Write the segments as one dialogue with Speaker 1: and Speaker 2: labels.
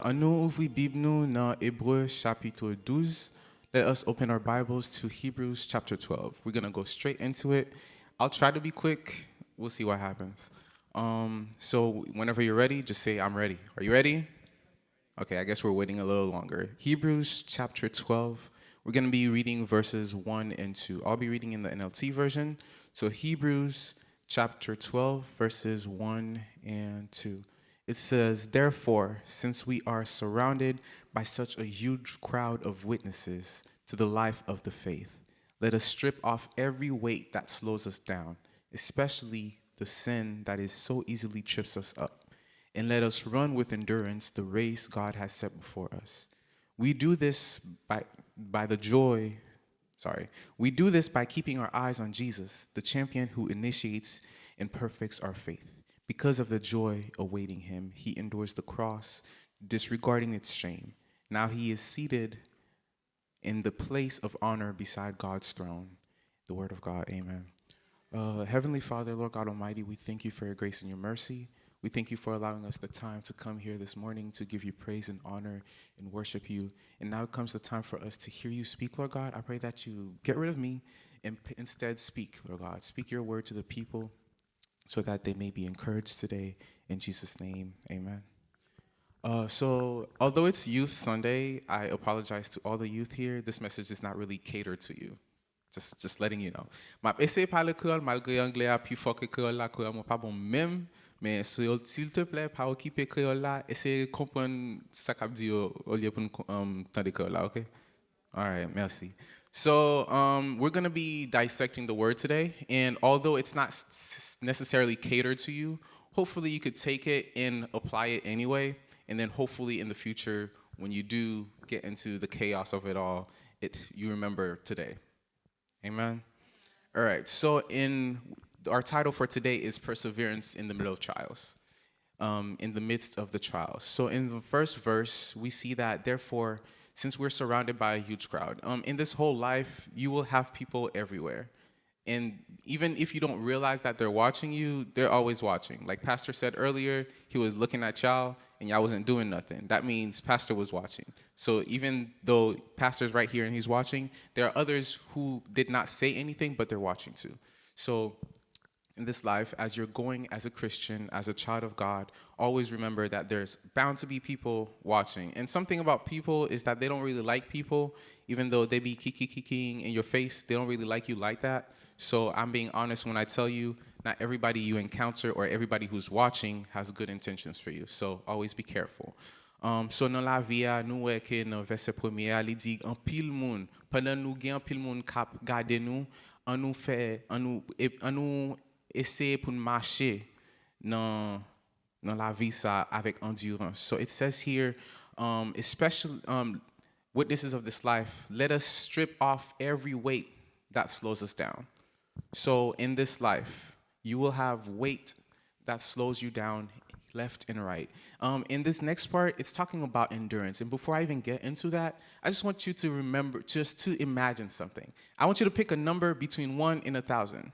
Speaker 1: An nou ouvri Bib nou dans Hébreux chapitre 12. Let us open our Bibles to Hebrews chapter 12. We're going to go straight into it. I'll try to be quick. We'll see what happens. So whenever you're ready, just say, I'm ready. Are you ready? Okay, I guess we're waiting a little longer. Hebrews chapter 12. We're going to be reading verses 1 and 2. I'll be reading in the NLT version. So Hebrews chapter 12, verses 1 and 2. It says, therefore, since we are surrounded by such a huge crowd of witnesses to the life of the faith, let us strip off every weight that slows us down, especially the sin that is so easily trips us up, and let us run with endurance the race God has set before us. We do this by the joy. We do this by keeping our eyes on Jesus, the champion who initiates and perfects our faith. Because of the joy awaiting him, he endures the cross, disregarding its shame. Now he is seated in the place of honor beside God's throne. The word of God, amen. Heavenly Father, Lord God Almighty, we thank you for your grace and your mercy. We thank you for allowing us the time to come here this morning to give you praise and honor and worship you. And now comes the time for us to hear you speak, Lord God. I pray that you get rid of me and instead speak, Lord God. Speak your word to the people so that they may be encouraged today. In Jesus' name, amen. So although it's Youth Sunday, I apologize to all the youth here. This message is not really catered to you. Just letting you know. Ma essaye parler créole malgré anglais a plus fort que créole là, créole moi pas bon même, mais s'il te plaît, pas occuper créole là, essaye comprendre ça qu'a dit au lieu pour tendre créole là, okay? All right, merci. So we're going to be dissecting the word today, and although it's not necessarily catered to you, hopefully you could take it and apply it anyway, and then hopefully in the future, when you do get into the chaos of it all, you remember today. Amen? All right, so our title for today is Perseverance in the Middle of Trials, in the midst of the trials. So in the first verse, we see that, therefore, since we're surrounded by a huge crowd, in this whole life, you will have people everywhere. And even if you don't realize that they're watching you, they're always watching. Like Pastor said earlier, he was looking at y'all and y'all wasn't doing nothing. That means Pastor was watching. So even though Pastor's right here and he's watching, there are others who did not say anything, but they're watching too. So in this life, as you're going as a Christian, as a child of God, always remember that there's bound to be people watching. And something about people is that they don't really like people, even though they be kikiing in your face, they don't really like you like that. So I'm being honest when I tell you, not everybody you encounter or everybody who's watching has good intentions for you. So always be careful. So dans la vie, nous voyons que dans verset premier, il dit en pile monde, pendant nous gen en pile monde cap garder nous, on nous essayer pour marcher dans la vie ça avec endurance. So it says here, especially witnesses of this life, let us strip off every weight that slows us down. So in this life, you will have weight that slows you down left and right. In this next part, it's talking about endurance. And before I even get into that, I just want you to remember, just to imagine something. I want you to pick a number between 1 and 1,000.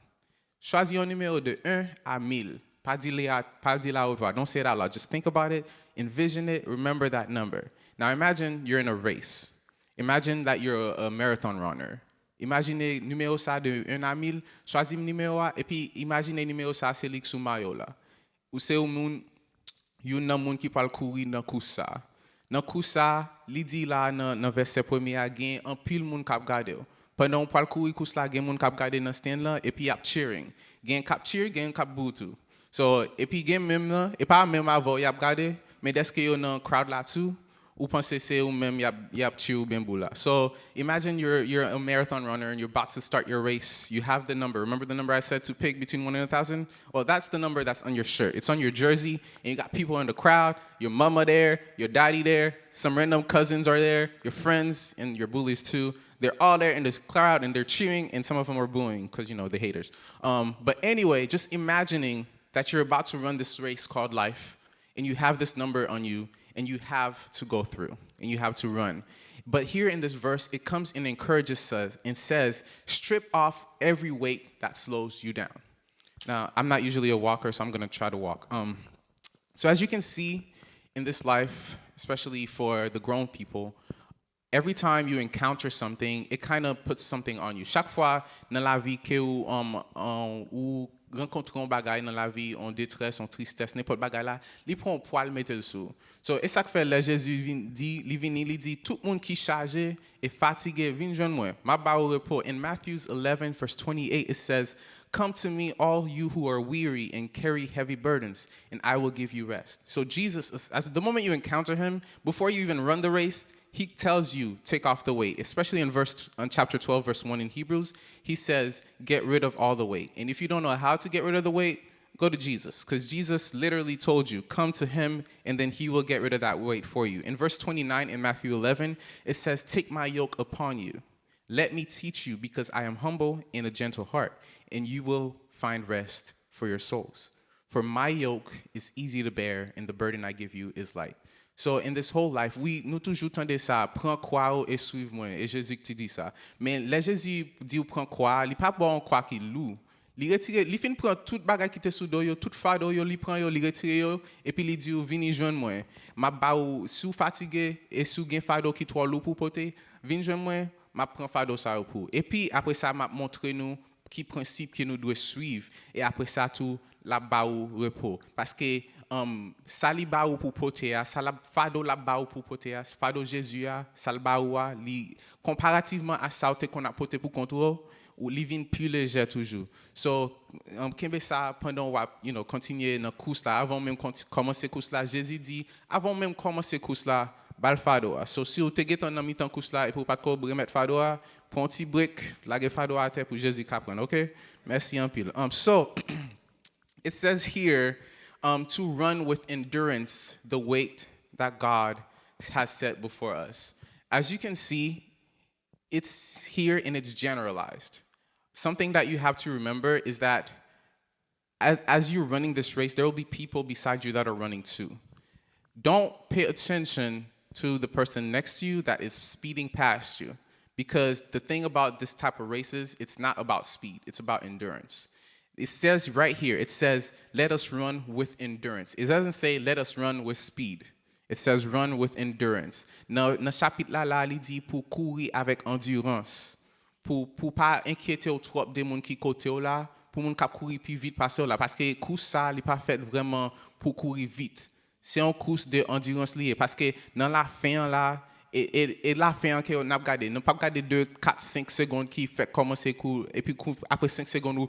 Speaker 1: Choisis un numéro de 1 à 1000. Pas dire la haute voix. Don't say it out loud. Just think about it, envision it, remember that number. Now imagine you're in a race. Imagine that you're a marathon runner. Imaginez numéro ça de 1 à 1000, choisis numéro et puis imaginez numéro ça c'est lik sou mayo là. Ou c'est un moun yon nan moun qui parle kouri dans kous ça. Dans kous ça, li dit là dans verset premier a gen un pile moun k'ap gade. Pendant on parle kouri kous là gen moun k'ap gade dans stand là et puis ap cheering. Gen k'ap cheer, gen k'ap boutou. So et puis gen même là et pas même avant y ap gade, mais est-ce que yo dans crowd là tout? Ou pensez c'est ou même y a cheer ou bien boula. So imagine you're a marathon runner and you're about to start your race. You have the number. Remember the number I said to pick between 1 and 1,000? Well, that's the number that's on your shirt. It's on your jersey, and you got people in the crowd. Your mama there, your daddy there, some random cousins are there, your friends and your bullies too. They're all there in this crowd and they're cheering, and some of them are booing because the haters. But anyway, just imagining that you're about to run this race called life, and you have this number on you. And you have to go through, and you have to run. But here in this verse, it comes and encourages us and says, strip off every weight that slows you down. Now, I'm not usually a walker, so I'm going to try to walk. So as you can see in this life, especially for the grown people, every time you encounter something, it kind of puts something on you. Chaque fois dans la vie que ou rencontre un bagay dans la vie, en détresse, en tristesse, n'importe bagay là, li prend un poil mettre le sous. So, et ça que fait là Jésus dit, il dit tout le monde qui chargé et fatigué, viens joindre moi. Ma ba au repos. In Matthew 11 verse 28 it says, "Come to me, all you who are weary and carry heavy burdens, and I will give you rest." So Jesus, as the moment you encounter him, before you even run the race, he tells you, take off the weight. Especially in chapter 12, verse 1 in Hebrews, he says, get rid of all the weight. And if you don't know how to get rid of the weight, go to Jesus. Because Jesus literally told you, come to him, and then he will get rid of that weight for you. In verse 29 in Matthew 11, it says, take my yoke upon you. Let me teach you, because I am humble and a gentle heart, and you will find rest for your souls. For my yoke is easy to bear, and the burden I give you is light. So in this whole life, nous toujours tendez ça, prends croix et suive-moi. Et Jésus qui dit ça. Mais les Jésus dit prends croix, il pas bon croix qui lourd. Il retire, il fin prend tout bagage qui était sous dos yo, tout fardeau yo, il prend yo, il retire yo et puis il dit venez joindre moi. M'a ba ou si vous fatigué et si vous gen fardeau qui trop lourd pour porter, venez joindre moi, m'a prend fardeau ça pour. Et puis après ça m'a montré nous qui principe que nous devons suivre et après ça tout la ba ou repos parce que sali ba ou pour porter ça la fado la ba ou pour porter fado Jésus ça le ba ou li comparativement à ça qu'on a porté pour contrôle ou li vient plus léger toujours. So kembe ça pendant continuer dans course là avant même commencer course là Jésus dit avant même commencer course là bal fado. So si vous te getan dans mi-temps course là et pour pas ko remettre fado prends un petit break la fado à terre pour Jésus capran. OK? Merci en pile. So it says here to run with endurance the weight that God has set before us. As you can see, it's here and it's generalized. Something that you have to remember is that as you're running this race, there will be people beside you that are running too. Don't pay attention to the person next to you that is speeding past you, because the thing about this type of races, it's not about speed, it's about endurance. It says right here, it says, let us run with endurance. It doesn't say, let us run with speed. It says, run with endurance. Dans chapitre là, il dit pour courir avec endurance. Pour pas inquiéter au trop des gens qui côté là, pour moun k'ap courir plus vite passer là. Parce que course ça, il pas fait vraiment pour courir vite. C'est une course de endurance liée. Parce que dans la fin là, et la fin que on a regardé, nous pas regarder 2, 4, 5 secondes qui fait commencer court et puis après 5 secondes ou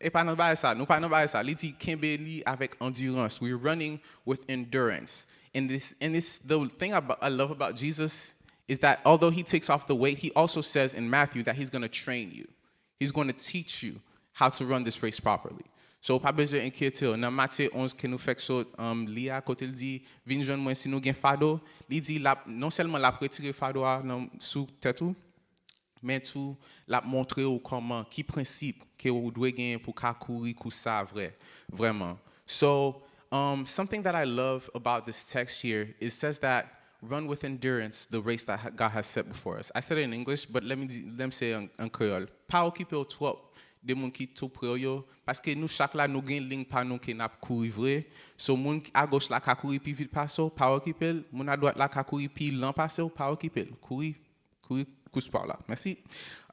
Speaker 1: et pas non pas ça, nous pas non pas ça. Il dit Kimbeli avec endurance. We're running with endurance. And this the thing I love about Jesus is that although he takes off the weight, he also says in Matthew that he's going to train you. He's going to teach you how to run this race properly. So, pas besoin d'inquiéter. Dans Matthieu 11, que nous faisons Lia, quand il dit, viens joindre moi si nous gain fado, il dit non seulement la retirer fado sous tête, mais tout la montrer comment, qui principe que vous devez gagner pour courir ça vraiment. So, something that I love about this text here, it says that run with endurance the race that God has set before us. I said it in English, but let me say en créole. Pas occuper au trop de moun qui tout près yo parce que nous chaque là nous gain ligne pas nous qui n'a courir vrai. So moun à gauche là ka courir plus vite passe, pas occuper, moun à droite là ka courir plus lent passe, pas occuper. Courir couche par là. Merci.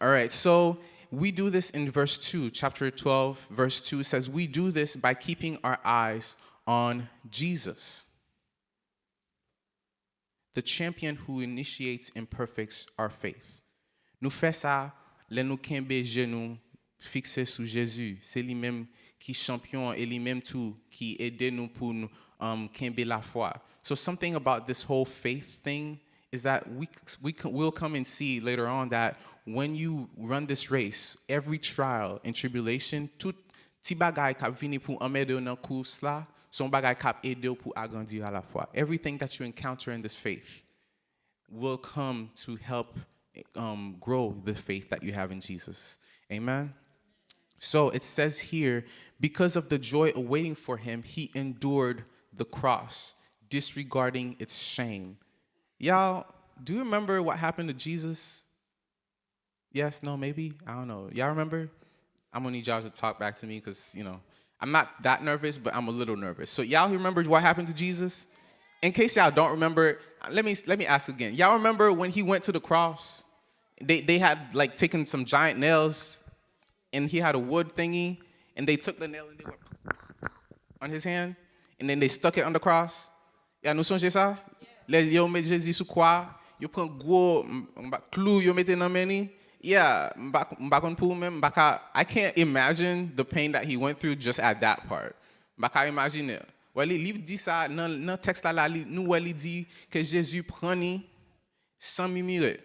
Speaker 1: All right. So we do this in verse 2, chapter 12, verse 2 says we do this by keeping our eyes on Jesus, the champion who initiates and perfects our faith. Nous fait ça, les nous kembe genou fixé sur Jésus. C'est lui-même qui champion et lui-même tout qui aide nous pour nous kembe la foi. So something about this whole faith thing is that we'll come and see later on that when you run this race, every trial and tribulation, tout ti bagay k'ap vini pour amède dans course là, son bagay k'ap aide pour agrandir à la foi. Everything that you encounter in this faith will come to help grow the faith that you have in Jesus. Amen. So it says here, because of the joy awaiting for him, he endured the cross, disregarding its shame. Y'all, do you remember what happened to Jesus? Yes, no, maybe? I don't know. Y'all remember? I'm going to need y'all to talk back to me because, I'm not that nervous, but I'm a little nervous. So y'all remember what happened to Jesus? In case y'all don't remember, let me ask again. Y'all remember when he went to the cross? They had like taken some giant nails, and he had a wood thingy, and they took the nail and they went on his hand, and then they stuck it on the cross. Y'all nous songe ça? Yo met Jésus sous croix, yo prend gros clou, yo mette dans main. Yeah, I can't imagine the pain that he went through just at that part. M'baka imagine. Well, il dit ça dans texte là, nous il dit que Jésus prend sans mimire.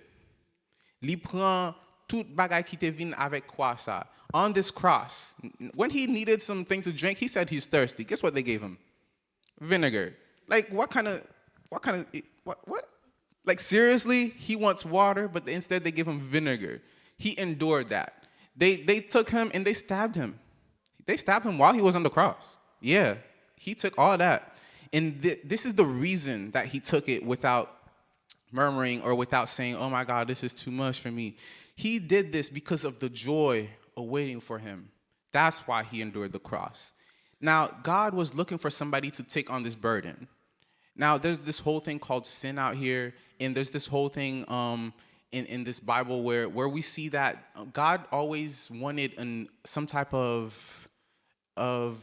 Speaker 1: Il prend tout bagay qui te vient avec croix ça. On this cross, when he needed something to drink, he said he's thirsty. Guess what they gave him? Vinegar. Like what? Like seriously, he wants water, but instead they give him vinegar. He endured that. They took him and they stabbed him. They stabbed him while he was on the cross. Yeah, he took all that. And this is the reason that he took it without murmuring or without saying, oh my God, this is too much for me. He did this because of the joy awaiting for him. That's why he endured the cross. Now, God was looking for somebody to take on this burden. Now, there's this whole thing called sin out here, and there's this whole thing in this Bible where we see that God always wanted some type of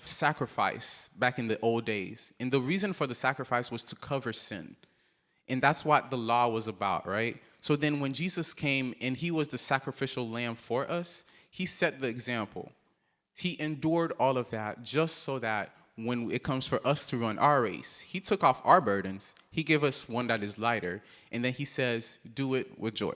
Speaker 1: sacrifice back in the old days. And the reason for the sacrifice was to cover sin. And that's what the law was about, right? So then when Jesus came and he was the sacrificial lamb for us, he set the example. He endured all of that just so that when it comes for us to run our race, he took off our burdens. He gave us one that is lighter. And then he says, do it with joy.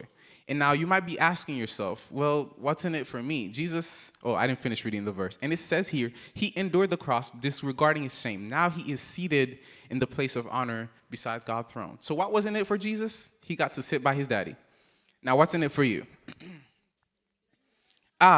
Speaker 1: And now you might be asking yourself, well, what's in it for me? Jesus, I didn't finish reading the verse. And it says here, he endured the cross, disregarding his shame. Now he is seated in the place of honor beside God's throne. So what was in it for Jesus? He got to sit by his daddy. Now what's in it for you?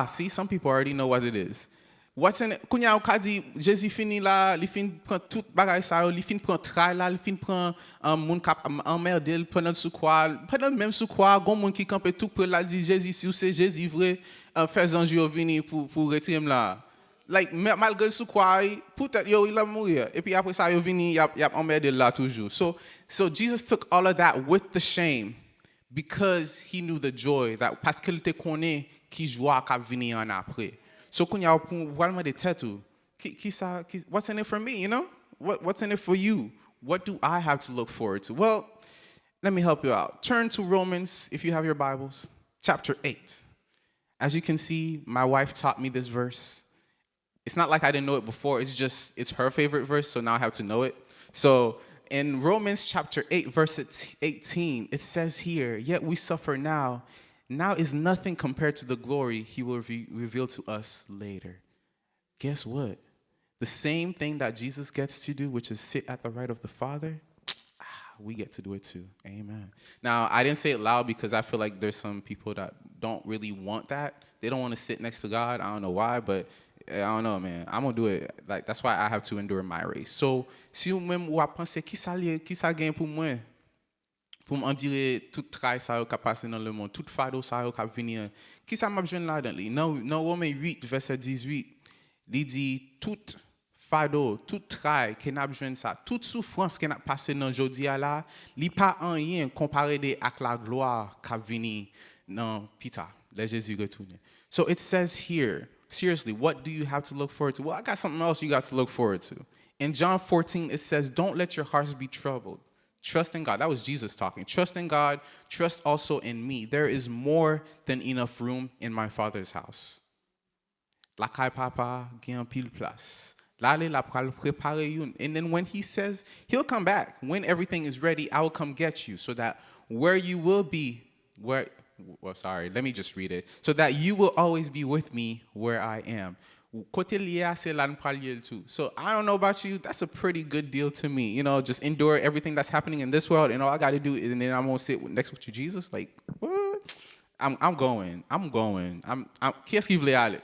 Speaker 1: See, some people already know what it is. What's in it? Kounya ou ka di, Jésus fini là, li fin prend tout bagay sa yo, li fin prend trai là, li fin prend moun kap emmerdel pendant sous croix, pendant même sous croix, gon moun qui campe tout pour la di Jésus si ou c'est Jésus vrai, fais ange yo vini pour retirer là. Like malgré sous croix, peut-être yo il a mourir et puis après ça yo vini y a emmerdel là toujours. So Jesus took all of that with the shame because he knew the joy that parce qu'il te connaît qui joie qu'a vini en après. So kounya pou walma de tetu, what's in it for me, you know? What's in it for you? What do I have to look forward to? Well, let me help you out. Turn to Romans, if you have your Bibles, chapter 8. As you can see, my wife taught me this verse. It's not like I didn't know it before. It's her favorite verse, so now I have to know it. So in Romans chapter 8, verse 18, it says here, yet we suffer now is nothing compared to the glory he will reveal to us later. Guess what? The same thing that Jesus gets to do, which is sit at the right of the Father, we get to do it too. Amen. Now, I didn't say it loud because I feel like there's some people that don't really want that. They don't want to sit next to God. I don't know why, but I don't know, man. I'm going to do it. Like, that's why I have to endure my race. So, si ou même ou a pensé, qui ça gagne pour moi? Pour m'en dire tout travail ça qui a passé dans le monde, tout fardeau ça qui a venir. Qui ça m'a besoin là-dedans? Dans Romains 8, verset 18, il dit tout fardeau, tout travail qui n'a besoin de ça, toute souffrance qui n'a passé dans aujourd'hui là, il pas en rien comparé avec la gloire qui a venir dans Pita, le Jésus retourné. So it says here, seriously, what do you have to look forward to? Well, I got something else you got to look forward to. In John 14, it says, don't let your hearts be troubled. Trust in God. That was Jesus talking. Trust in God. Trust also in me. There is more than enough room in my Father's house. La kay papa gen pile place. Lale la pral prepare yon. And then when he says, he'll come back. When everything is ready, I will come get you. So that where you will be, let me just read it. So that you will always be with me where I am. So I don't know about you, that's a pretty good deal to me. You know, just endure everything that's happening in this world, and all I got to do is, and then I'm gonna sit next with you, Jesus. Like, what? I'm going. Qui est-ce qui voulait aller?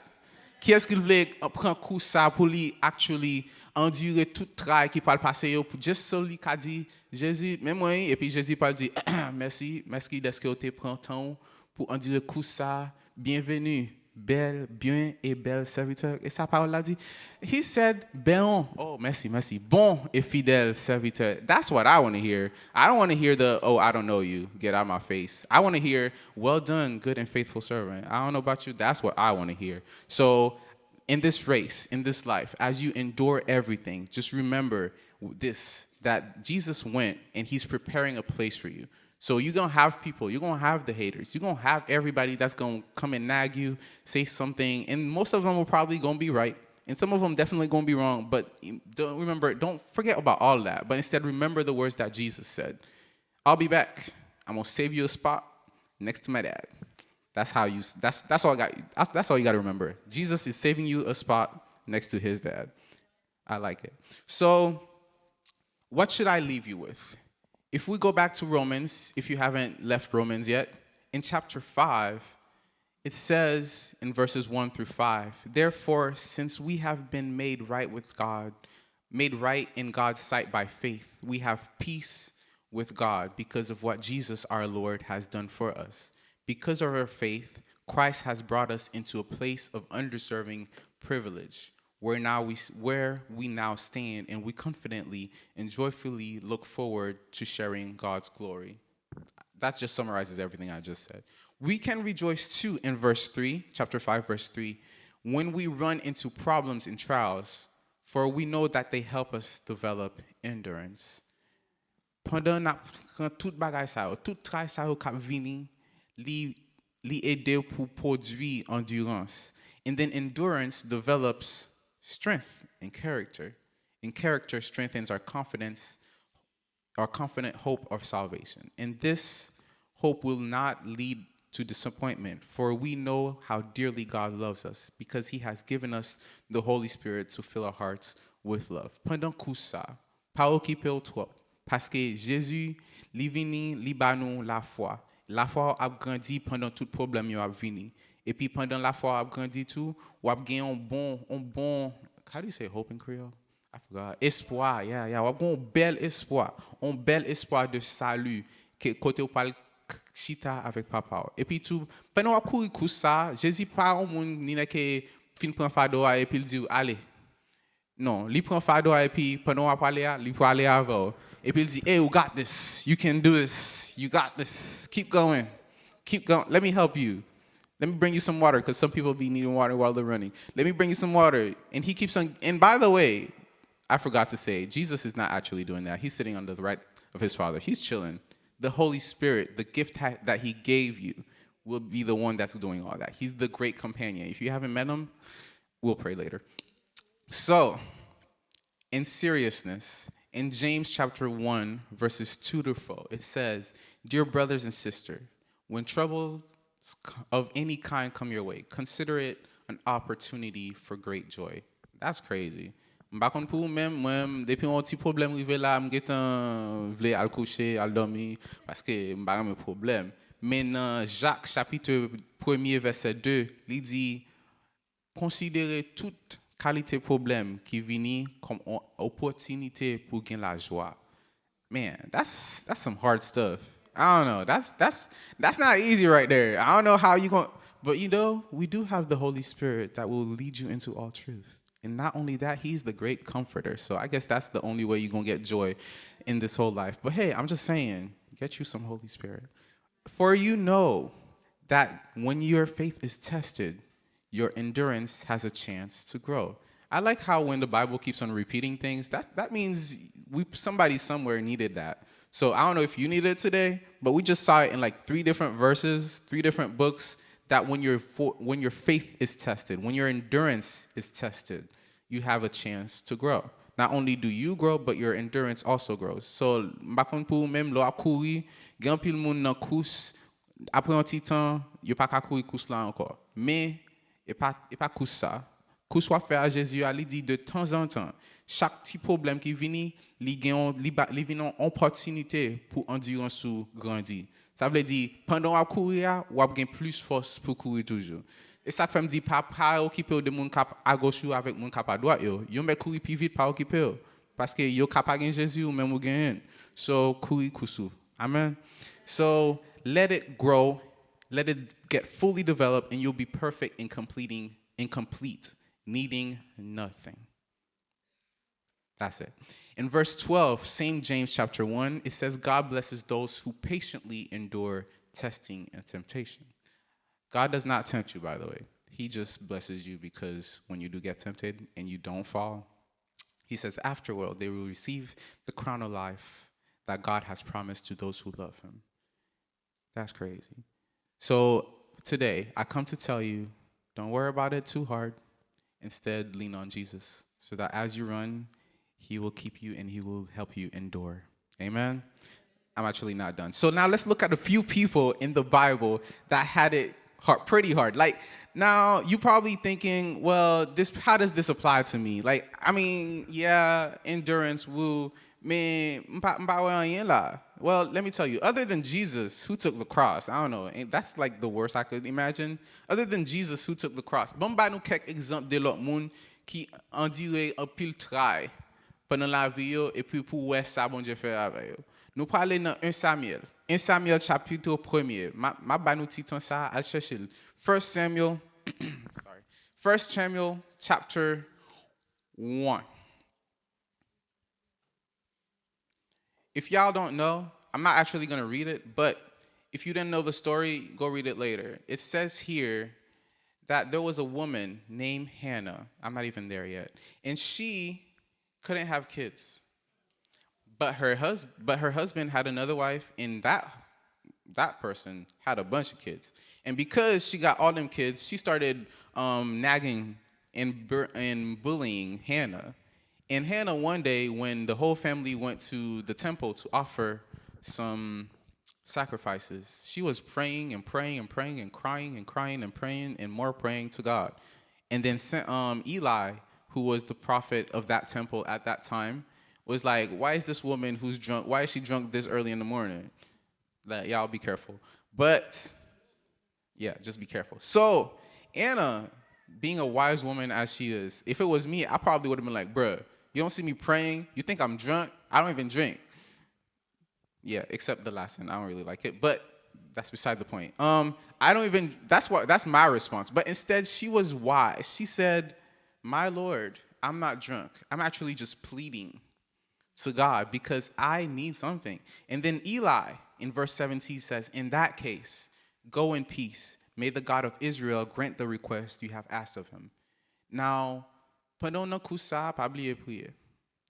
Speaker 1: Qui est-ce qui voulait prendre coup ça pour lui actually endurer tout travail qui parle passer pour juste celui qui a dit Jésus, même moi, et puis Jésus parle dit merci de ce que tu prends temps pour endurer coup ça. Bienvenue bien et bel serviteur. Et sa parole l'a dit. He said, bon, oh, merci, bon et fidèle serviteur. That's what I want to hear. I don't want to hear the, oh, I don't know you, get out of my face. I want to hear, well done, good and faithful servant. I don't know about you, that's what I want to hear. So in this race, in this life, as you endure everything, just remember this, that Jesus went and he's preparing a place for you. So you're going to have people, you're going to have the haters, you're going to have everybody that's going to come and nag you, say something, and most of them will probably going to be right, and some of them definitely going to be wrong, but don't forget about all that, but instead remember the words that Jesus said. I'll be back. I'm going to save you a spot next to my dad. That's all I got. That's all you got to remember. Jesus is saving you a spot next to his dad. I like it. So what should I leave you with? If we go back to Romans, if you haven't left Romans yet, in chapter 5, it says in verses 1 through 5, therefore, since we have been made right with God, made right in God's sight by faith, we have peace with God because of what Jesus our Lord has done for us. Because of our faith, Christ has brought us into a place of undeserving privilege, where we now stand, and we confidently and joyfully look forward to sharing God's glory. That just summarizes everything I just said. We can rejoice too in verse 3, chapter 5, verse 3, when we run into problems and trials, for we know that they help us develop endurance. Pendant tout bagay sa yo, tout travail sa yo kap vini, li ede pour produire endurance. And then endurance develops strength and character. And character strengthens our confident hope of salvation. And this hope will not lead to disappointment, for we know how dearly God loves us, because he has given us the Holy Spirit to fill our hearts with love. Pendant tout ça, pas occupé au trop, parce que Jésus, li vini, li ba nou la foi. La foi a grandi pendant tout problème yo a vini. Et puis pendant la foi a grandi tout, ou a gen un bon, how do you say hope in Creole? I forgot. Espoir, yeah. Ou a gen un bel espoir de salut, que côté ou parle chita avec papa. Et puis tout, pendant a courir kous ça, Jésus pas un monde ni que fin prend fardeau et puis il dit allez. Non, il prend fardeau et puis pendant a parler, il peut aller avant. Et puis il dit, hey, you got this. You can do this. You got this. Keep going. Keep going. Let me help you. Let me bring you some water, because some people be needing water while they're running. Let me bring you some water. And he keeps on. And by the way, I forgot to say, Jesus is not actually doing that. He's sitting on the right of his Father. He's chilling. The Holy Spirit, the gift that he gave you, will be the one that's doing all that. He's the great companion. If you haven't met him, we'll pray later. So, in seriousness, in James chapter 1, verses 2 to 4, it says, dear brothers and sisters, when troubles of any kind come your way, consider it an opportunity for great joy. That's crazy. M'bakon pou même depuis un petit problème rivé là, m'getan vle al coucher, al dormir parce que m'bakon un problème. Mais dans Jacques chapitre 1er verset 2, il dit considérez toute qualité problème qui vient comme opportunité pour gagner la joie. Man, that's some hard stuff. I don't know. That's not easy right there. I don't know how you going, but we do have the Holy Spirit that will lead you into all truth. And not only that, he's the great comforter. So I guess that's the only way you're going to get joy in this whole life. But hey, I'm just saying, get you some Holy Spirit. For you know that when your faith is tested, your endurance has a chance to grow. I like how when the Bible keeps on repeating things, that means somebody somewhere needed that. So I don't know if you need it today, but we just saw it in like 3 different verses, 3 different books, that when your faith is tested, when your endurance is tested, you have a chance to grow. Not only do you grow, but your endurance also grows. So, mbakon pou même lo ap kouri, gen pil moun nan kous, après un petit temps, yo pa ka kouri kous la encore. Mais et pas kous ça. Kous soit fait à Jésus, il dit de temps en temps, chaque petit problème qui vient, li vient en opportunité pour endurance ou grandir. Ça veut dire pendant à courir, ou a gain plus force pour courir toujours. Et ça fait me dire pas occuper de monde cap à gauche ou avec monde cap à droite yo met courir plus vite pas occuper parce que yo capable gain Jésus ou même ou gain. So courir kousou. Amen. So let it grow Let it get fully developed, and you'll be perfect in complete, needing nothing. That's it. In verse 12, same James chapter 1, it says, God blesses those who patiently endure testing and temptation. God does not tempt you, by the way. He just blesses you because when you do get tempted and you don't fall, he says, afterward, they will receive the crown of life that God has promised to those who love him. That's crazy. So today, I come to tell you, don't worry about it too hard. Instead, lean on Jesus so that as you run, he will keep you and he will help you endure. Amen? I'm actually not done. So now let's look at a few people in the Bible that had it hard, pretty hard. Like, now you probably thinking, well, how does this apply to me? Like, I mean, yeah, endurance, woo, man, well, let me tell you, other than Jesus, who took the cross, I don't know, and that's like the worst I could imagine. Other than Jesus, who took the cross? Bon, ba nou kek exemple de l'autre monde qui endure un pile travail pendant la vie yo, et puis pour ouais ça bon Dieu fait avec yo. Nous parlons dans 1 Samuel. 1 Samuel chapitre 1er. Ma ba nou titan ça, al chercher. 1 Samuel, sorry. 1 Samuel chapter 1. If y'all don't know, I'm not actually going to read it, but if you didn't know the story, go read it later. It says here that there was a woman named Hannah. I'm not even there yet. And she couldn't have kids. But her husband had another wife, and that person had a bunch of kids. And because she got all them kids, she started nagging and bullying Hannah. And Hannah, one day, when the whole family went to the temple to offer some sacrifices, she was praying and praying and praying and crying and crying and praying and more praying to God. And then Eli, who was the prophet of that temple at that time, was like, why is this woman who's drunk, why is she drunk this early in the morning? Like, y'all be careful. But, yeah, just be careful. So, Anna, being a wise woman as she is, if it was me, I probably would have been like, bruh, you don't see me praying? You think I'm drunk? I don't even drink. Yeah, except the last one. I don't really like it, but that's beside the point. That's my response. But instead, she was wise. She said, my Lord, I'm not drunk. I'm actually just pleading to God because I need something. And then Eli, in verse 17, says, in that case, go in peace. May the God of Israel grant the request you have asked of him. Now, pendant nan kous sa, pa bliye priye.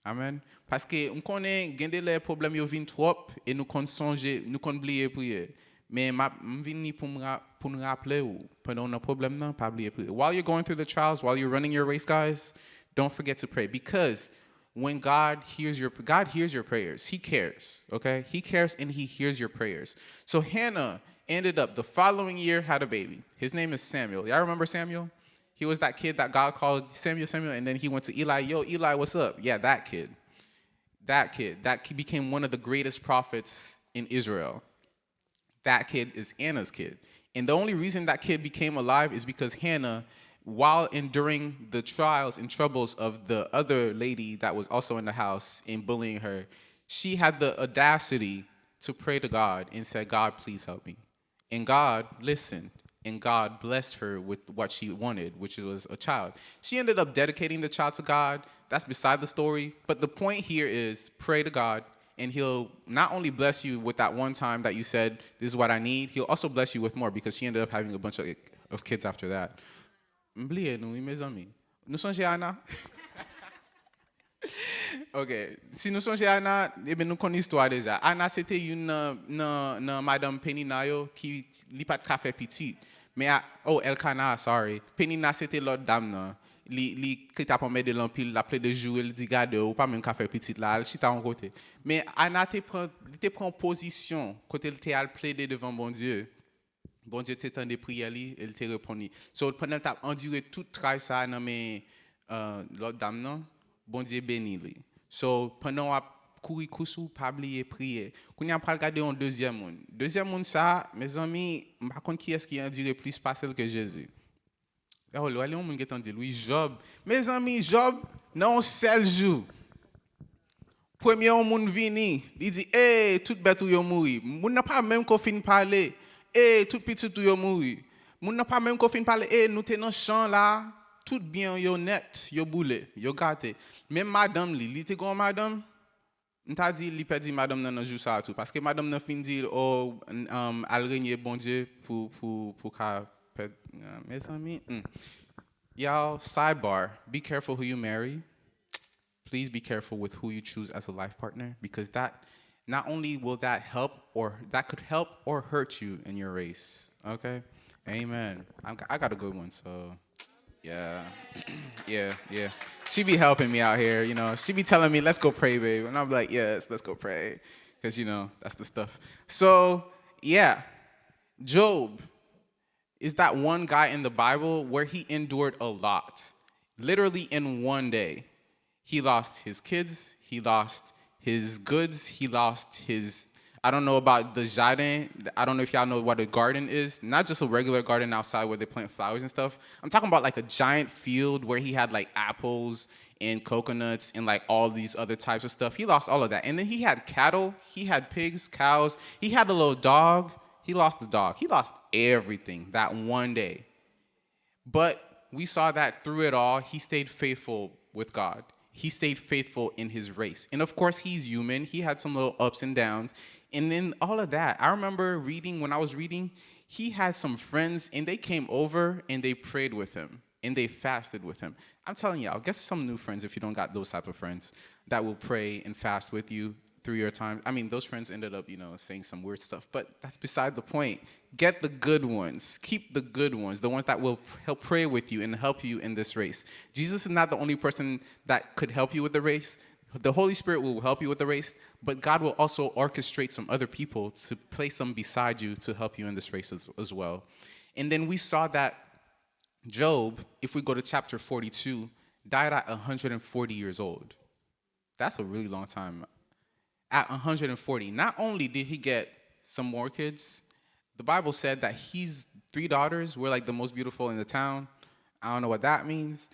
Speaker 1: Amen. Parce que on connaît gende les problèmes yo vinn trop et nous kon songe, nous kon bliye priye. Mais m'vini pour nous rappeler ou pendant nan problème nan, pa bliye priye. While you're going through the trials, while you're running your race, guys, don't forget to pray because when God hears your prayers. He cares, okay? He cares and he hears your prayers. So Hannah ended up the following year had a baby. His name is Samuel. Y'all remember Samuel? He was that kid that God called Samuel, and then he went to Eli. Yo, Eli, what's up? Yeah, that kid. That became one of the greatest prophets in Israel. That kid is Anna's kid. And the only reason that kid became alive is because Hannah, while enduring the trials and troubles of the other lady that was also in the house and bullying her, she had the audacity to pray to God and said, God, please help me. And God listened. And God blessed her with what she wanted, which was a child. She ended up dedicating the child to God. That's beside the story. But the point here is pray to God, and he'll not only bless you with that one time that you said, this is what I need, he'll also bless you with more because she ended up having a bunch of kids after that. M'bliye nou, mes amis. Nou sonje Anna? Ok, si nou sonje Anna, nou kon histoire deja. Anna, c'était une Madame Penina yo qui li pat ka fe petit. Mais, Elkanah, sorry. Penina, c'était l'autre dame nan. Li qui t'a pas de l'empile, la ple de jour, elle dit gade ou pas même ka fe petit là, elle chita en côté. Mais Anna te prend position côté elle te al plaider devant bon Dieu. Bon Dieu te tende prière li, elle te répondit. So pendant t'a enduré tout travail ça nan mais l'autre dame nan, bon Dieu béni li. So pendant a kouri kousou pas oublier prier. Qu'on y a pral regarder un deuxième monde. Deuxième monde ça, mes amis, par contre qui est-ce qui enduré plus facile que Jésus? Oh, là, on monde qui entend lui Job. Mes amis, Job non seul jour. Premier monde vini, il dit tout bête ou yo mouri. Moun n'a pas même qu'on fin parler. tout petit tout yo mouri. Moun nan pa même qu'on fin parler, nous te dans champ là, tout bien yo net, yo boule, yo gâté. Même madame li te gon madame, m'ta dit li perdi madame nan jour ça tout parce que madame nan fin dit al régner bon Dieu pour ka mes amis. Y'all, sidebar, be careful who you marry. Please be careful with who you choose as a life partner because that not only will that help or that could help or hurt you in your race. Okay? Amen. I got a good one, so yeah. yeah. She be helping me out here, you know. She be telling me, let's go pray, babe. And I'm like, yes, let's go pray. Because, you know, that's the stuff. So, yeah. Job is that one guy in the Bible where he endured a lot. Literally in one day. He lost his kids. He lost his goods. He lost his, I don't know about the jardin. I don't know if y'all know what a garden is. Not just a regular garden outside where they plant flowers and stuff. I'm talking about like a giant field where he had like apples and coconuts and like all these other types of stuff. He lost all of that. And then he had cattle. He had pigs, cows. He had a little dog. He lost the dog. He lost everything that one day. But we saw that through it all, he stayed faithful with God. He stayed faithful in his race. And of course, he's human. He had some little ups and downs. And then all of that, I remember when I was reading, he had some friends, and they came over, and they prayed with him, and they fasted with him. I'm telling y'all, get some new friends if you don't got those type of friends that will pray and fast with you through your time. I mean, those friends ended up, saying some weird stuff, but that's beside the point. Get the good ones. Keep the good ones, the ones that will help pray with you and help you in this race. Jesus is not the only person that could help you with the race. The Holy Spirit will help you with the race, but God will also orchestrate some other people to place them beside you to help you in this race as well. And then we saw that Job, if we go to chapter 42, died at 140 years old. That's a really long time. At 140, not only did he get some more kids, the Bible said that his 3 daughters were like the most beautiful in the town. I don't know what that means.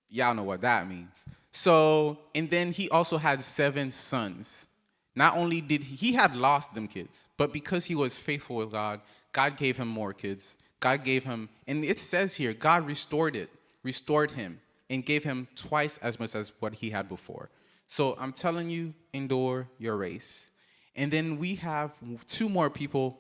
Speaker 1: Y'all know what that means. So, and then he also had 7 sons. Not only did he had lost them kids, but because he was faithful with God, God gave him more kids. God gave him, and it says here, God restored him, and gave him twice as much as what he had before. So I'm telling you, endure your race. And then we have 4 more people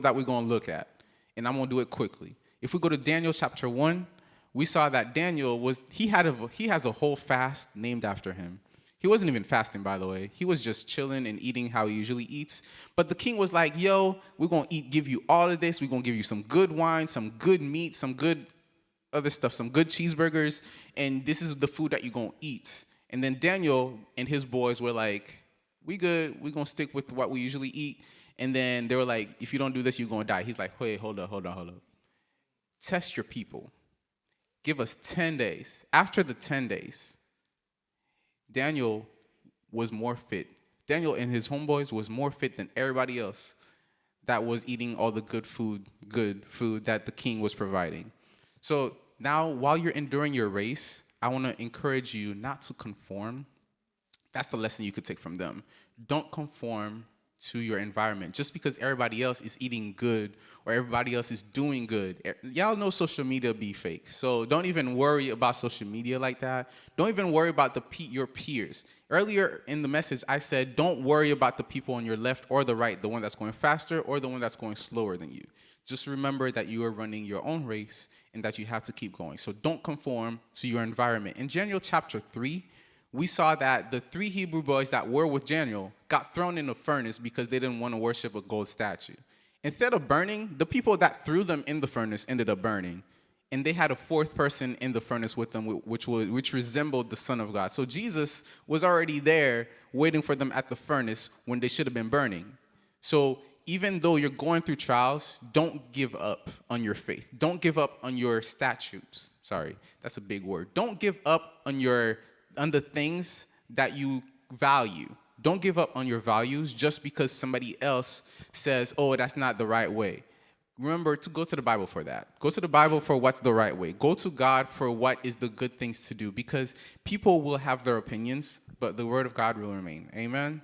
Speaker 1: that we're going to look at. And I'm going to do it quickly. If we go to Daniel chapter 1, we saw that Daniel he has a whole fast named after him. He wasn't even fasting, by the way. He was just chilling and eating how he usually eats. But the king was like, yo, we're going to give you all of this. We're going to give you some good wine, some good meat, some good other stuff, some good cheeseburgers. And this is the food that you're going to eat. And then Daniel and his boys were like, we good. We're going to stick with what we usually eat. And then they were like, if you don't do this, you're going to die. He's like, wait, hold up. Test your people. Give us 10 days. After the 10 days, Daniel was more fit. Daniel and his homeboys was more fit than everybody else that was eating all the good food that the king was providing. So now, while you're enduring your race, I want to encourage you not to conform. That's the lesson you could take from them. Don't conform to your environment. Just because everybody else is eating good or everybody else is doing good. Y'all know social media be fake. So don't even worry about social media like that. Don't even worry about your peers. Earlier in the message, I said, don't worry about the people on your left or the right, the one that's going faster or the one that's going slower than you. Just remember that you are running your own race and that you have to keep going. So don't conform to your environment. In Daniel chapter 3, we saw that the 3 Hebrew boys that were with Daniel got thrown in the furnace because they didn't want to worship a gold statue. Instead of burning, the people that threw them in the furnace ended up burning. And they had a 4th person in the furnace with them, which resembled the Son of God. So Jesus was already there waiting for them at the furnace when they should have been burning. So even though you're going through trials, don't give up on your faith. Don't give up on your statutes. Sorry, that's a big word. Don't give up on the things that you value. Don't give up on your values just because somebody else says, oh, that's not the right way. Remember to go to the Bible for that. Go to the Bible for what's the right way. Go to God for what is the good things to do, because people will have their opinions, but the word of God will remain. Amen?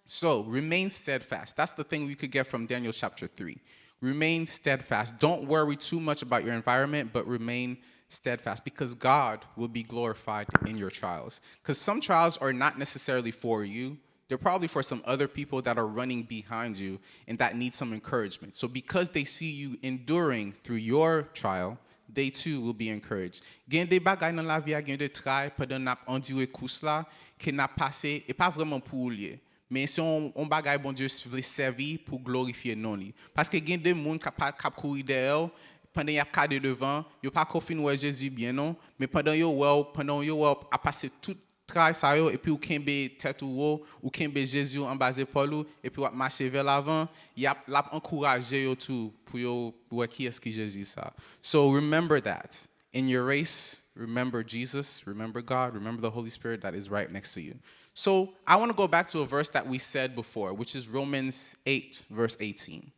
Speaker 1: So remain steadfast. That's the thing we could get from Daniel chapter 3. Remain steadfast. Don't worry too much about your environment, but remain steadfast because God will be glorified in your trials. Because some trials are not necessarily for you. They're probably for some other people that are running behind you and that need some encouragement. So because they see you enduring through your trial, they too will be encouraged. Gen des bagay nan la vie a gen de trai pendant n'a endure kous la que n'a passé et pas vraiment pour lié. Mais c'est on bagay bon Dieu veut servir pour glorifier non li. Parce que gen des monde k'ap courir derrière pendant y a cadre devant, yo pas confine ouais Jésus bien non, mais pendant yo a passé tout travail ça yo et puis ou kembe tête ou kembe Jésus en bas épaule et puis ou marcher vers l'avant, y a l'a encourager yo tout pour yo pour qui est-ce que Jésus ça. So remember that in your race, remember Jesus, remember God, remember the Holy Spirit that is right next to you. So I want to go back to a verse that we said before, which is Romans 8 verse 18.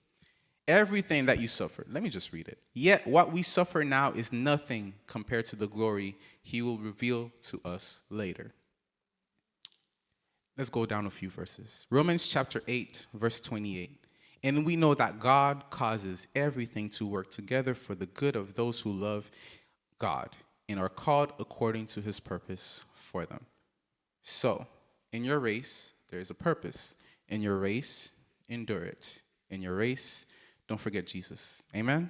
Speaker 1: Everything that you suffered, let me just read it. Yet what we suffer now is nothing compared to the glory he will reveal to us later. Let's go down a few verses. Romans chapter 8, verse 28. And we know that God causes everything to work together for the good of those who love God and are called according to his purpose for them. So, in your race, there is a purpose. In your race, endure it. In your race, don't forget Jesus. Amen?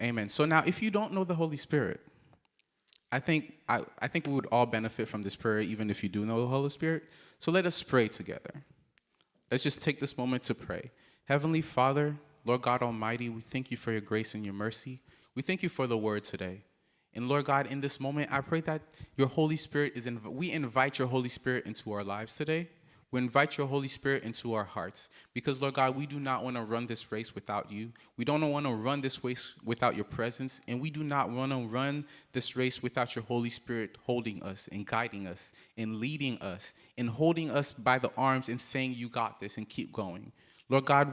Speaker 1: Amen. So now, if you don't know the Holy Spirit, I think we would all benefit from this prayer, even if you do know the Holy Spirit. So let us pray together. Let's just take this moment to pray. Heavenly Father, Lord God Almighty, we thank you for your grace and your mercy. We thank you for the word today. And Lord God, in this moment, I pray that your Holy Spirit we invite your Holy Spirit into our lives today. We invite your Holy Spirit into our hearts because, Lord God, we do not want to run this race without you. We don't want to run this race without your presence, and we do not want to run this race without your Holy Spirit holding us and guiding us and leading us and holding us by the arms and saying, you got this, and keep going. Lord God,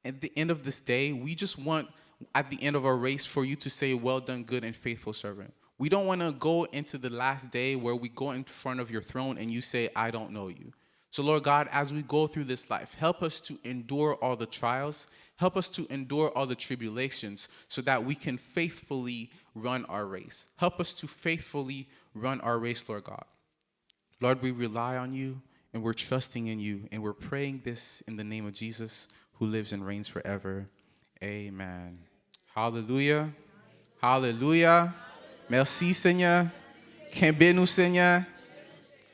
Speaker 1: at the end of this day, we just want, at the end of our race, for you to say, well done, good and faithful servant. We don't want to go into the last day where we go in front of your throne and you say, I don't know you. So, Lord God, as we go through this life, help us to endure all the trials. Help us to endure all the tribulations so that we can faithfully run our race. Help us to faithfully run our race, Lord God. Lord, we rely on you and we're trusting in you. And we're praying this in the name of Jesus, who lives and reigns forever. Amen. Hallelujah. Hallelujah. Merci, Seigneur. Kembe nous, Seigneur.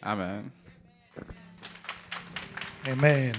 Speaker 1: Amen.
Speaker 2: Amen.